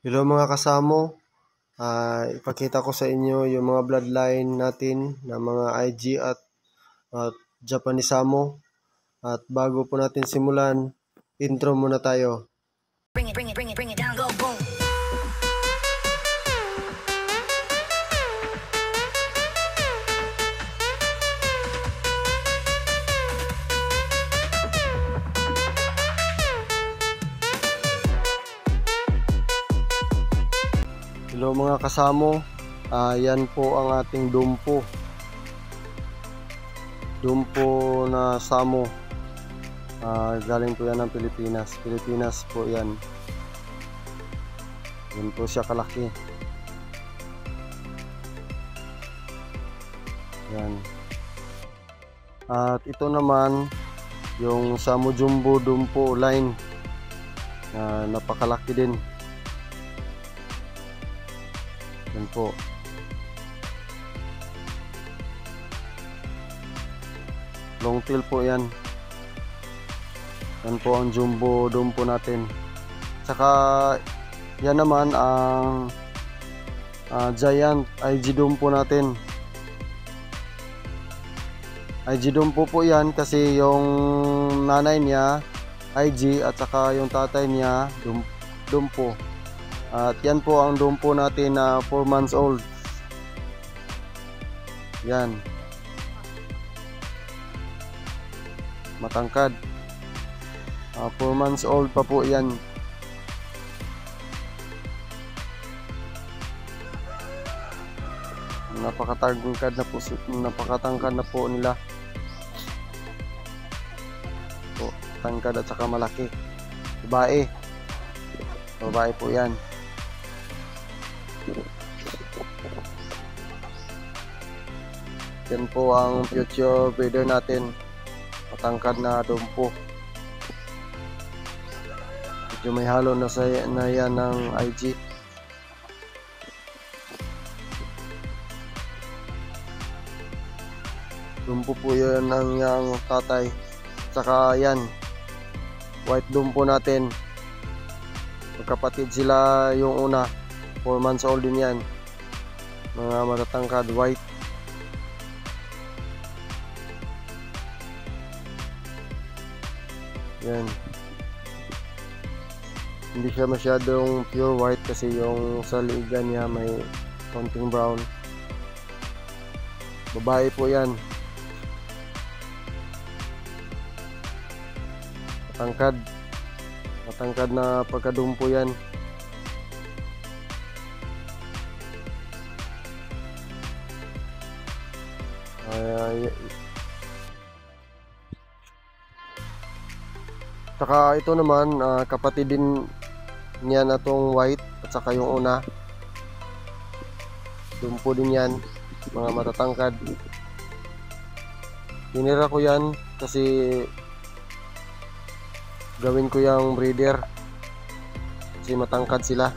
Hello mga kasamo, ipakita ko sa inyo yung mga bloodline natin na mga IG at Japanese Samo. At bago po natin simulan, intro muna tayo. Bring it down, go boom. Hello mga kasamo, yan po ang ating dumpo. Dumpo na Samo. Galing po yan ng Pilipinas. Pilipinas po yan. Yan po siya kalaki. Yan. At ito naman yung Samo Jumbo Dumpo line. Napakalaki din. Yan po. Long tail po yan. Yan po ang Jumbo Dumpo natin. Saka yan naman ang Giant IG Dumpo natin. IG Dumpo po yan kasi yung nanay niya IG at saka yung tatay niya Dumpo. At yan po ang dumpo natin na 4 months old. Yan. Matangkad. 4 months old pa po yan. Napakatangkad na po nila. Po, tangkad at saka malaki. Babae. Babae po yan. Yan po ang future breeder natin. Matangkad na dumpo. Medyo may halo na yan ng IG. Dumpo po yan ang yung tatay. Saka yan, white dumpo natin. Magkapatid sila yung una. 4 months old din yan. Mga matatangkad, white. Yan. Hindi siya masyadong pure white kasi yung sa liigan niya may konting brown. Babae po yan. Matangkad na pagkadumpo yan. Saka ito naman kapatid din niya na tong white at saka yung una. Dumpo din yan, mga matatangkad. Tinira ko yan kasi gawin ko yung breeder kasi matangkad sila,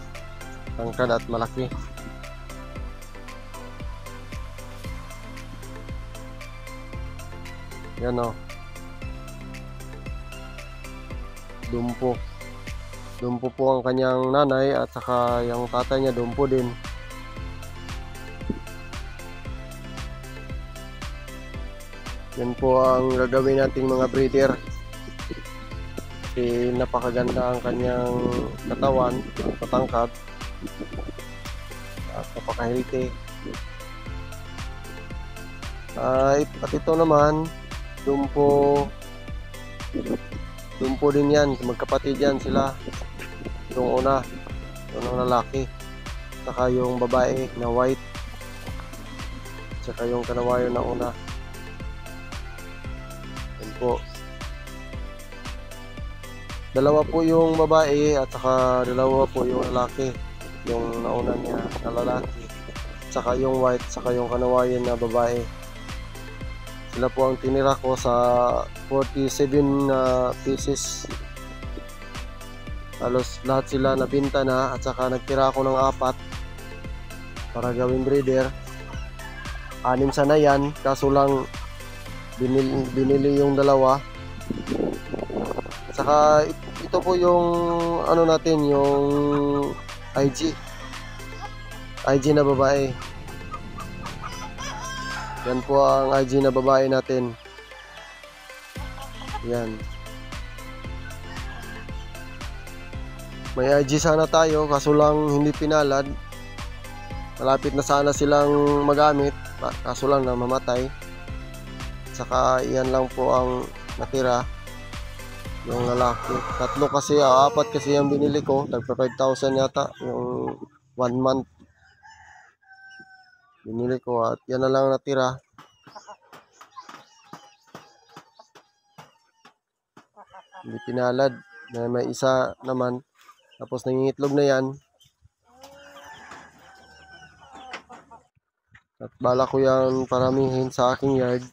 tangkad at malaki. Yan o, dumpo po ang kanyang nanay at saka yung tatay niya dumpo din. Yan po ang gagawin nating mga breeder. Kasi napakaganda ang kanyang katawan, patangkad at napaka-healthy. At ito naman dumpo din yan, magkapatid yan sila. Yung una, yung lalaki, saka yung babae na white, saka yung kanawayo na una. Yan po. Dalawa po yung babae at saka dalawa po yung lalaki. Yung nauna niya na lalaki, saka yung white, saka yung kanawayan na babae. Sila po ang tinira ko sa 47 pieces. Halos lahat sila nabinta na at saka nagtira ako ng 4 para gawing breeder. 6 sana yan, kaso lang binili yung dalawa. Saka ito po yung ano natin, yung IG. IG na babae. Yan po ang IG na babae natin. Yan. May IG sana tayo, kaso lang hindi pinalad. Malapit na sana silang magamit, kaso lang na mamatay. Saka iyan lang po ang natira, yung lalaki. Tatlo kasi, apat kasi yung binili ko, tagpa 5,000 yata yung 1 month binili ko, at yan na lang natira. Hindi pinalad, may isa naman, tapos nangingitlog na yan. At bala ko yan paramihin sa aking yard.